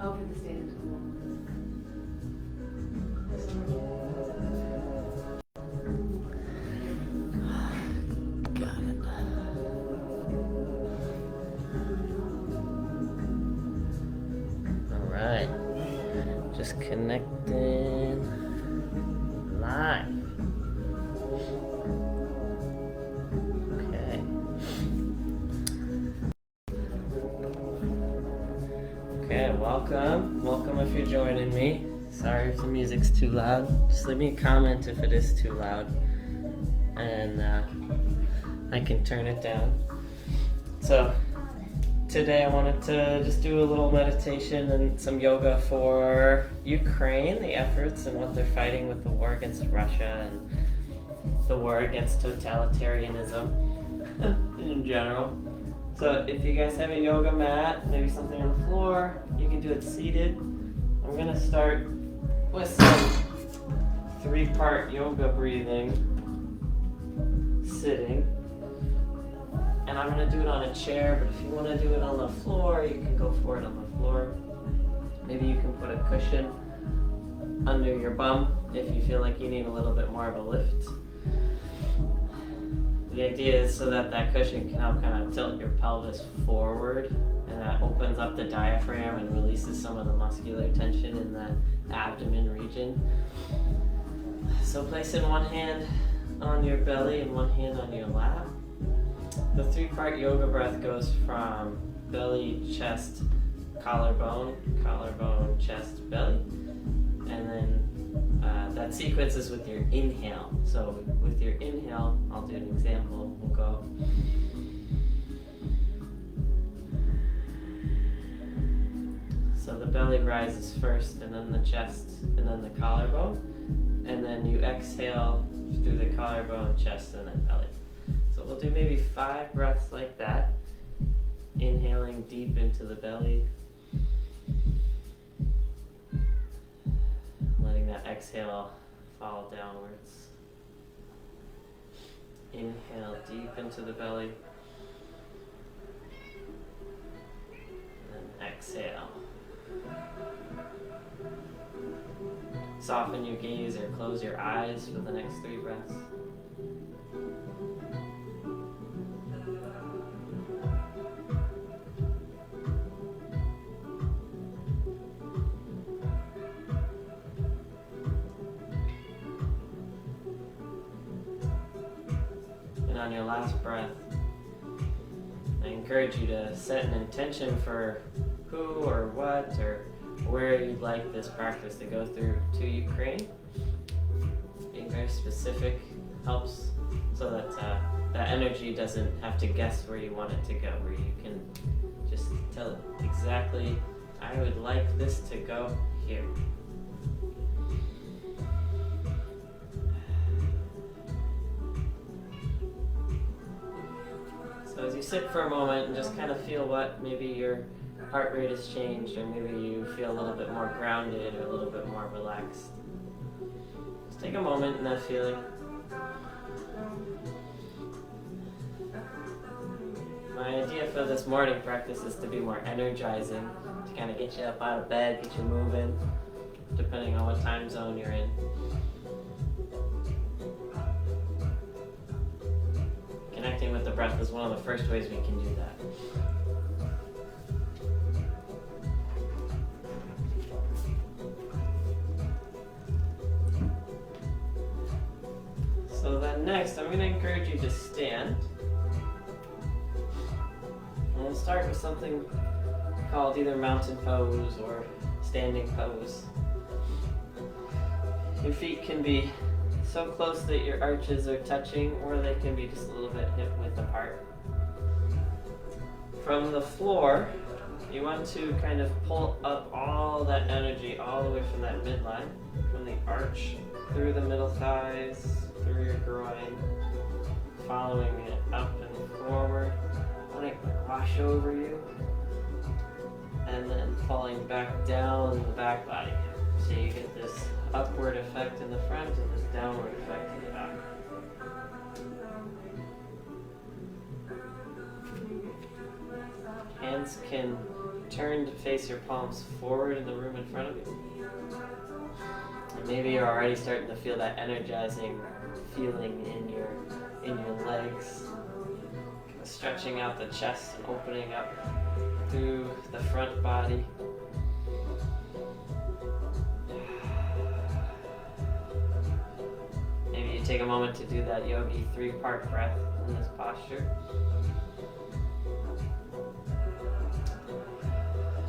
Oh, for the stand. Got it. All right. Just connecting live. Okay. Okay, welcome if you're joining me. Sorry if the music's too loud. Just leave me a comment if it is too loud, and I can turn it down. So today I wanted to just do a little meditation and some yoga for Ukraine, the efforts and what they're fighting with the war against Russia and the war against totalitarianism in general. So if you guys have a yoga mat, maybe something on the floor, you can do it seated. I'm going to start with some 3-part yoga breathing, sitting. And I'm going to do it on a chair, but if you want to do it on the floor, you can go for it on the floor. Maybe you can put a cushion under your bum if you feel like you need a little bit more of a lift. The idea is so that cushion can help kind of tilt your pelvis forward, and that opens up the diaphragm and releases some of the muscular tension in that abdomen region. So placing one hand on your belly and one hand on your lap. The 3-part yoga breath goes from belly, chest, collarbone, collarbone, chest, belly. And then that sequence is with your inhale. So with your inhale, I'll do an example. We'll go. So the belly rises first, and then the chest, and then the collarbone. And then you exhale through the collarbone, chest, and then belly. So we'll do maybe 5 breaths like that. Inhaling deep into the belly. Letting that exhale fall downwards. Inhale deep into the belly. And then exhale. Soften your gaze or close your eyes for the next 3 breaths. On your last breath, I encourage you to set an intention for who or what or where you'd like this practice to go through to Ukraine. Being very specific helps so that that energy doesn't have to guess where you want it to go, where you can just tell it exactly, I would like this to go here. So as you sit for a moment and just kind of feel what, maybe your heart rate has changed, or maybe you feel a little bit more grounded or a little bit more relaxed. Just take a moment in that feeling. My idea for this morning practice is to be more energizing, to kind of get you up out of bed, get you moving, depending on what time zone you're in. Connecting with the breath is one of the first ways we can do that. So then next, I'm going to encourage you to stand. And we'll start with something called either mountain pose or standing pose. Your feet can be so close that your arches are touching, or they can be just a little bit hip width apart. From the floor, you want to kind of pull up all that energy all the way from that midline, from the arch through the middle thighs, through your groin, following it up and forward, letting it wash over you, and then falling back down the back body. So you get this upward effect in the front and this downward effect in the back. Hands can turn to face your palms forward in the room in front of you. And maybe you're already starting to feel that energizing feeling in your legs. Kind of stretching out the chest and opening up through the front body. Maybe you take a moment to do that yogi 3-part breath in this posture.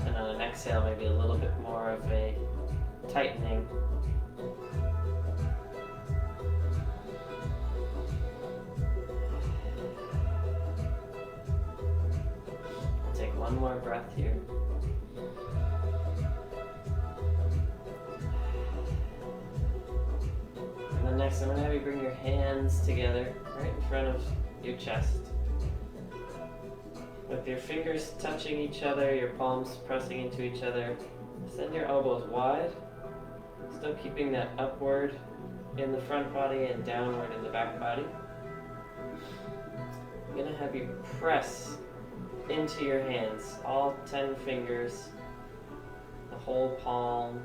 And on an exhale, maybe a little bit more of a tightening. I'll take one more breath here. And then next, I'm going to have you bring your hands together right in front of your chest. With your fingers touching each other, your palms pressing into each other, send your elbows wide, still keeping that upward in the front body and downward in the back body. I'm going to have you press into your hands, all 10 fingers, the whole palm.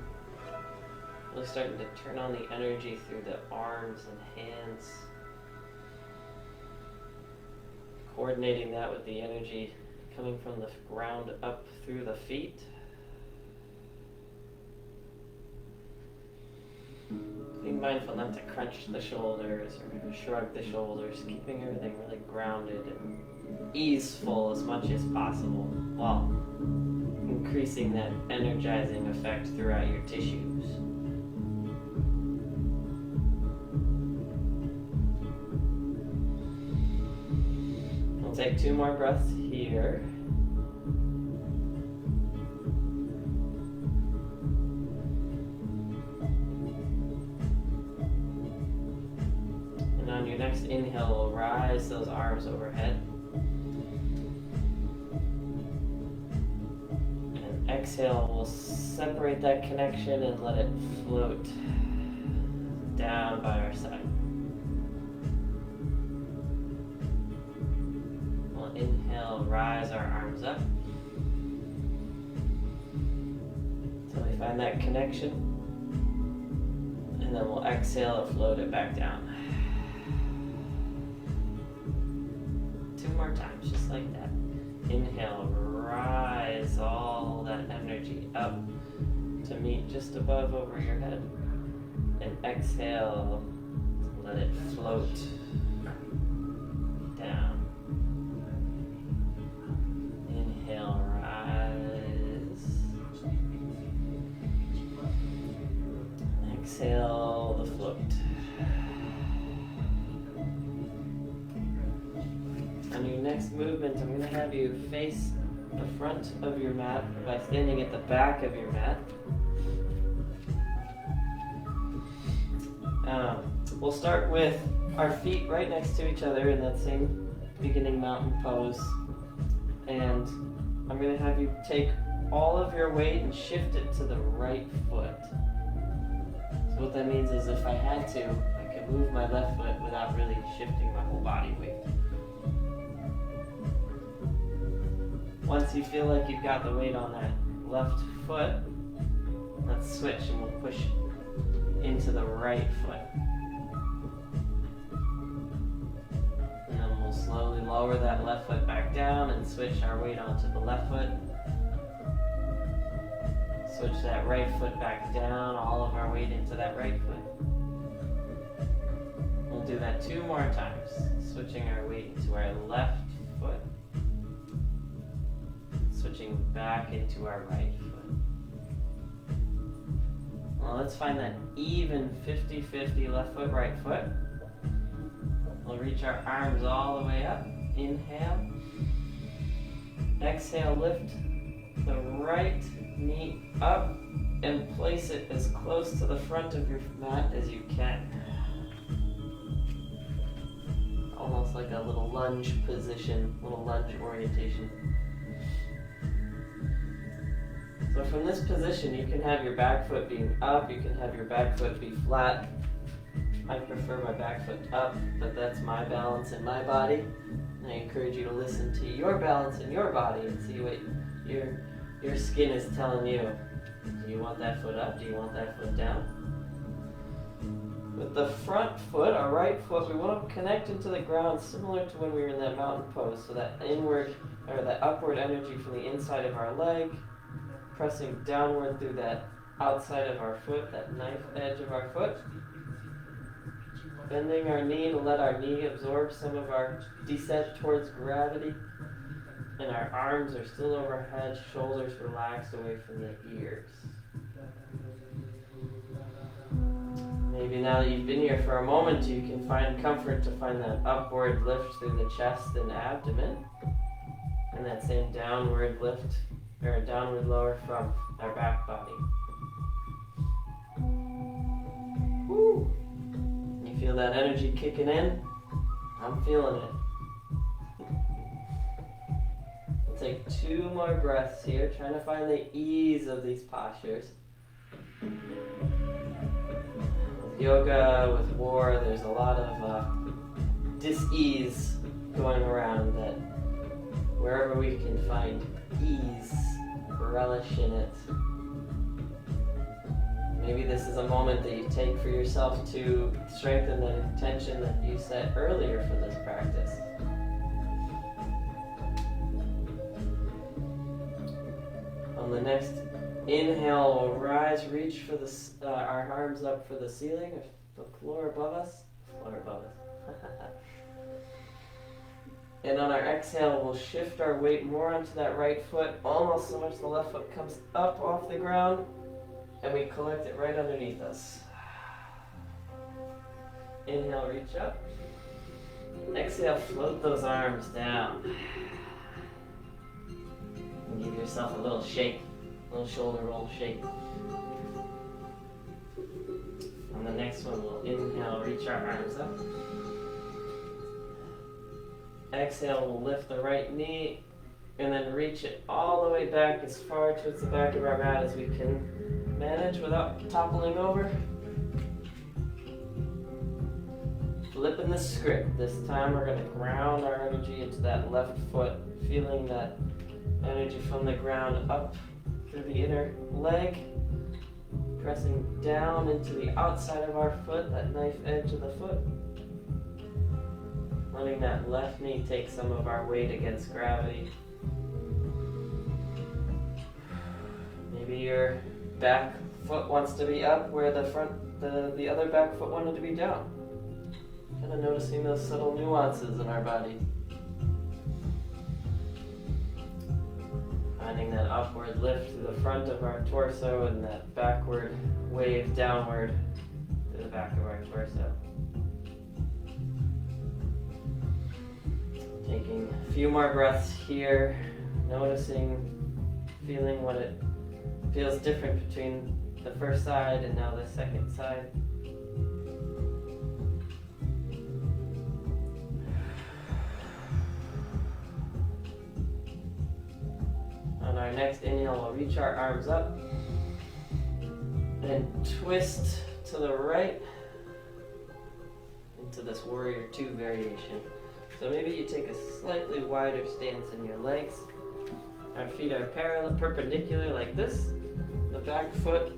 Really starting to turn on the energy through the arms and hands. Coordinating that with the energy coming from the ground up through the feet. Being mindful not to crunch the shoulders or shrug the shoulders, keeping everything really grounded and easeful as much as possible while increasing that energizing effect throughout your tissues. We'll take 2 more breaths here. And on your next inhale, we'll rise those arms overhead. And exhale, we'll separate that connection and let it float down by our side. Inhale, rise our arms up until we find that connection, and then we'll exhale and float it back down. 2 more times, just like that. Inhale, rise all that energy up to meet just above over your head, and exhale, let it float down. Inhale, rise. Exhale, the float. On your next movement, I'm going to have you face the front of your mat by standing at the back of your mat. We'll start with our feet right next to each other in that same beginning mountain pose. And I'm going to have you take all of your weight and shift it to the right foot. So what that means is if I had to, I could move my left foot without really shifting my whole body weight. Once you feel like you've got the weight on that left foot, let's switch and we'll push into the right foot. And then we'll slowly lower that left foot back down and switch our weight onto the left foot. Switch that right foot back down, all of our weight into that right foot. We'll do that 2 more times, switching our weight into our left foot, switching back into our right foot. Well, let's find that even 50-50 left foot, right foot. We'll reach our arms all the way up. Inhale. Exhale, lift the right knee up and place it as close to the front of your mat as you can. Almost like a little lunge position, little lunge orientation. So from this position, you can have your back foot being up, you can have your back foot be flat. I prefer my back foot up, but that's my balance in my body. And I encourage you to listen to your balance in your body and see what your your skin is telling you, do you want that foot up? Do you want that foot down? With the front foot, our right foot, we want to connect into the ground similar to when we were in that mountain pose. So that inward, or that upward energy from the inside of our leg, pressing downward through that outside of our foot, that knife edge of our foot. Bending our knee to let our knee absorb some of our descent towards gravity. And our arms are still overhead, shoulders relaxed away from the ears. Maybe now that you've been here for a moment, you can find comfort to find that upward lift through the chest and abdomen. And that same downward lift, or downward lower from our back body. Woo! You feel that energy kicking in? I'm feeling it. We'll take 2 more breaths here, trying to find the ease of these postures. With yoga, with war, there's a lot of dis-ease going around that wherever we can find ease, relish in it. Maybe this is a moment that you take for yourself to strengthen that intention that you set earlier for this practice. On the next inhale, we'll rise, reach for our arms up for the ceiling, or the floor above us. Floor above us. And on our exhale, we'll shift our weight more onto that right foot, almost so much the left foot comes up off the ground, and we collect it right underneath us. Inhale, reach up. Exhale, float those arms down. And give yourself a little shake, a little shoulder roll shake. On the next one, we'll inhale, reach our arms up. Exhale, we'll lift the right knee and then reach it all the way back as far towards the back of our mat as we can manage without toppling over. Flipping the script. This time we're going to ground our energy into that left foot, feeling that energy from the ground up through the inner leg, pressing down into the outside of our foot, that knife edge of the foot. Letting that left knee take some of our weight against gravity. Maybe your back foot wants to be up where the other back foot wanted to be down. Kind of noticing those subtle nuances in our body. Finding that upward lift through the front of our torso and that backward wave downward through the back of our torso. Taking a few more breaths here, noticing, feeling what it feels different between the first side and now the second side. On our next inhale, we'll reach our arms up and twist to the right into this Warrior 2 variation. So maybe you take a slightly wider stance in your legs. Our feet are parallel, perpendicular like this. The back foot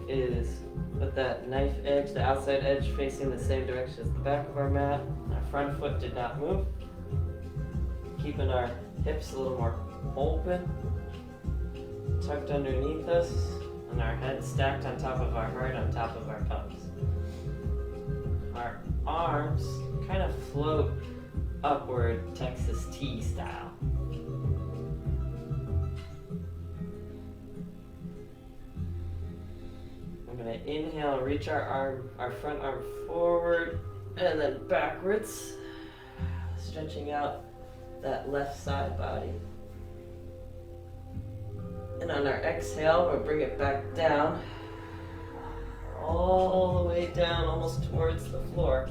is with that knife edge, the outside edge facing the same direction as the back of our mat. Our front foot did not move. Keeping our hips a little more open, tucked underneath us, and our head stacked on top of our heart, on top of our thumbs. Our arms kind of float upward, Texas T style. I'm going to inhale, reach our front arm forward and then backwards, stretching out that left side body. And on our exhale, we'll bring it back down, all the way down, almost towards the floor,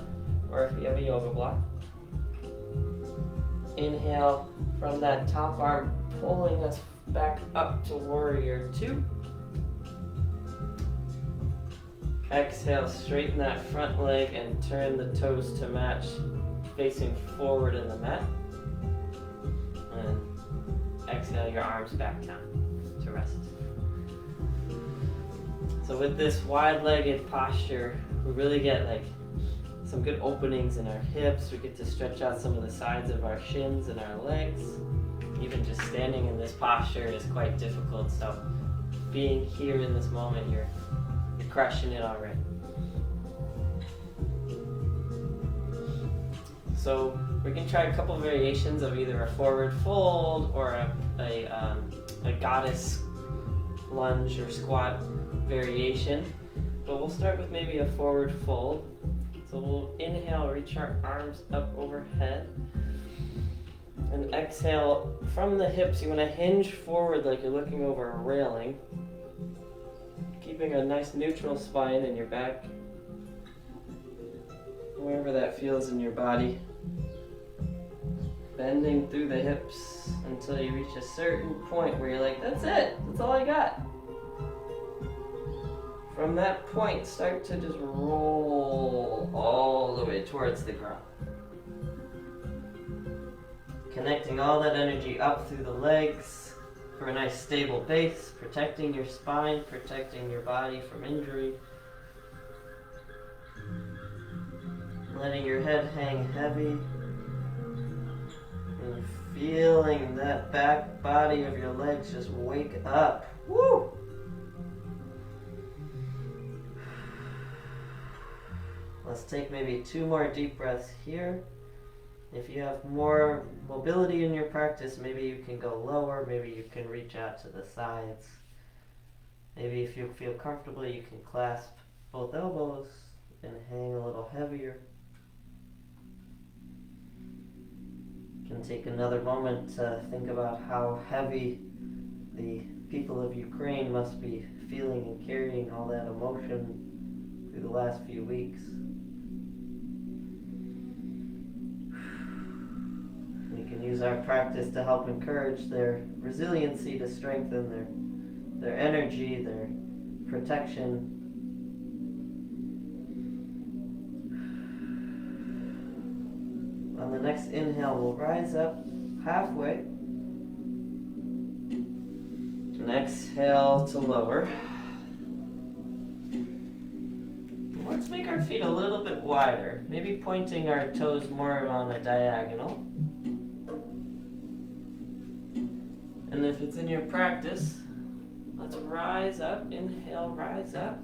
or if you have a yoga block. Inhale from that top arm, pulling us back up to Warrior 2. Exhale, straighten that front leg and turn the toes to match, facing forward in the mat. And exhale your arms back down to to rest. So with this wide-legged posture, we really get like some good openings in our hips. We get to stretch out some of the sides of our shins and our legs. Even just standing in this posture is quite difficult, so being here in this moment, you're crushing it already. So we can try a couple of variations of either a forward fold or a goddess lunge or squat variation. But we'll start with maybe a forward fold. So we'll inhale, reach our arms up overhead. And exhale from the hips. You want to hinge forward like you're looking over a railing. Keeping a nice neutral spine in your back. Wherever that feels in your body. Bending through the hips until you reach a certain point where you're like, that's it, that's all I got. From that point, start to just roll all the way towards the ground. Connecting all that energy up through the legs for a nice stable base, protecting your spine, protecting your body from injury. Letting your head hang heavy. And feeling that back body of your legs just wake up. Woo! Let's take maybe 2 more deep breaths here. If you have more mobility in your practice, maybe you can go lower, maybe you can reach out to the sides. Maybe if you feel comfortable, you can clasp both elbows and hang a little heavier. You can take another moment to think about how heavy the people of Ukraine must be feeling and carrying all that emotion through the last few weeks. We can use our practice to help encourage their resiliency, to strengthen their energy, their protection. On the next inhale, we'll rise up halfway. And exhale to lower. Let's make our feet a little bit wider, maybe pointing our toes more on a diagonal. And if it's in your practice, let's rise up, inhale, rise up.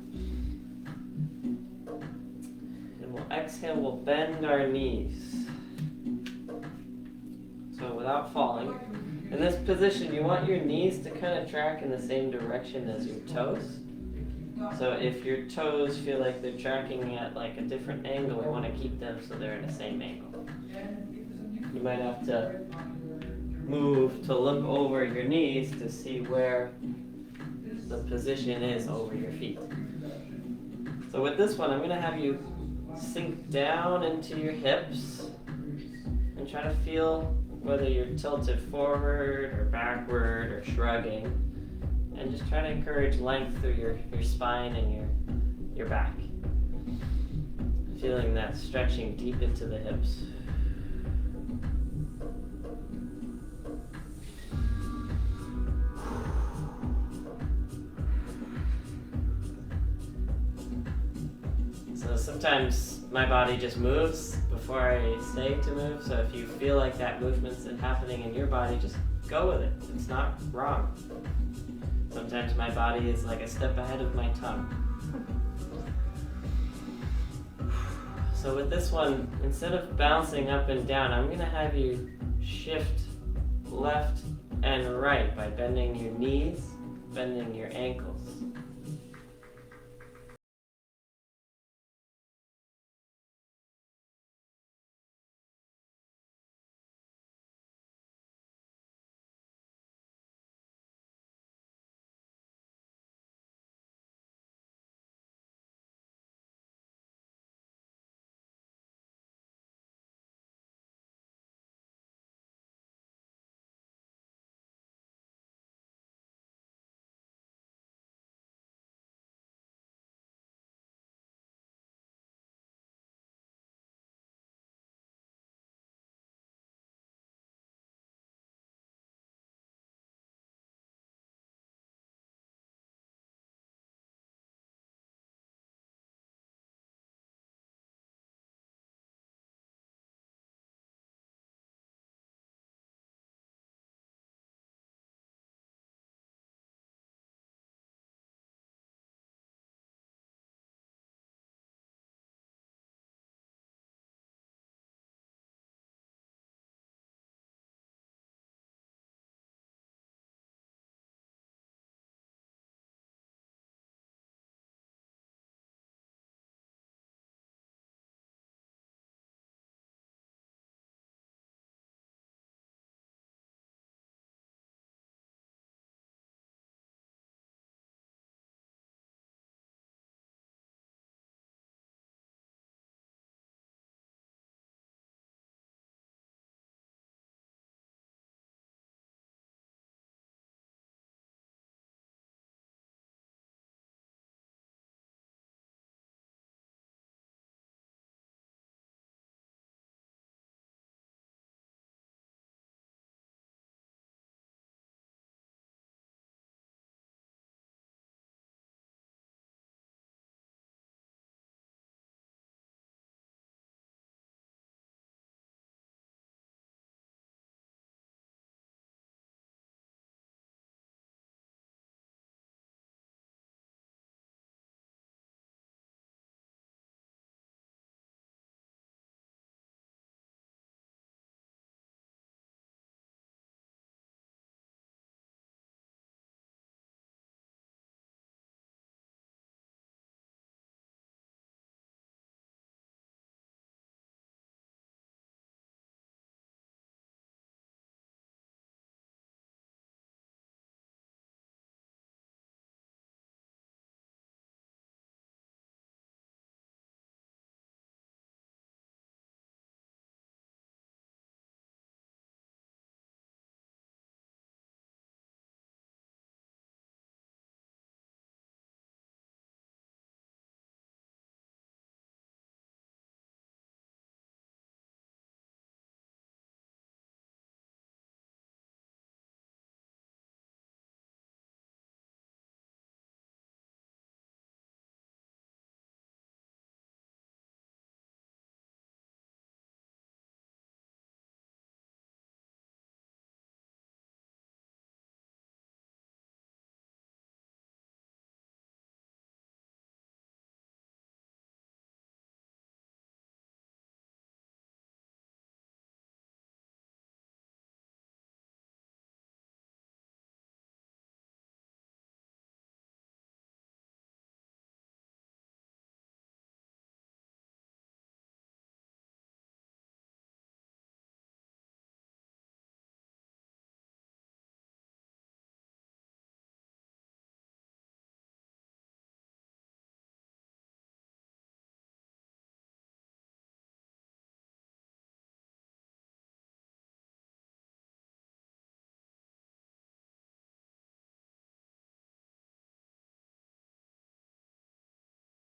And we'll exhale, we'll bend our knees. So without falling. In this position, you want your knees to kind of track in the same direction as your toes. So if your toes feel like they're tracking at like a different angle, we want to keep them so they're at the same angle. You might have to move to look over your knees to see where the position is over your feet. So with this one, I'm going to have you sink down into your hips and try to feel whether you're tilted forward or backward or shrugging, and just try to encourage length through your spine and your back. Feeling that stretching deep into the hips. So sometimes my body just moves before I say to move, so if you feel like that movement's happening in your body, just go with it. It's not wrong. Sometimes my body is like a step ahead of my tongue. So with this one, instead of bouncing up and down, I'm going to have you shift left and right by bending your knees, bending your ankles.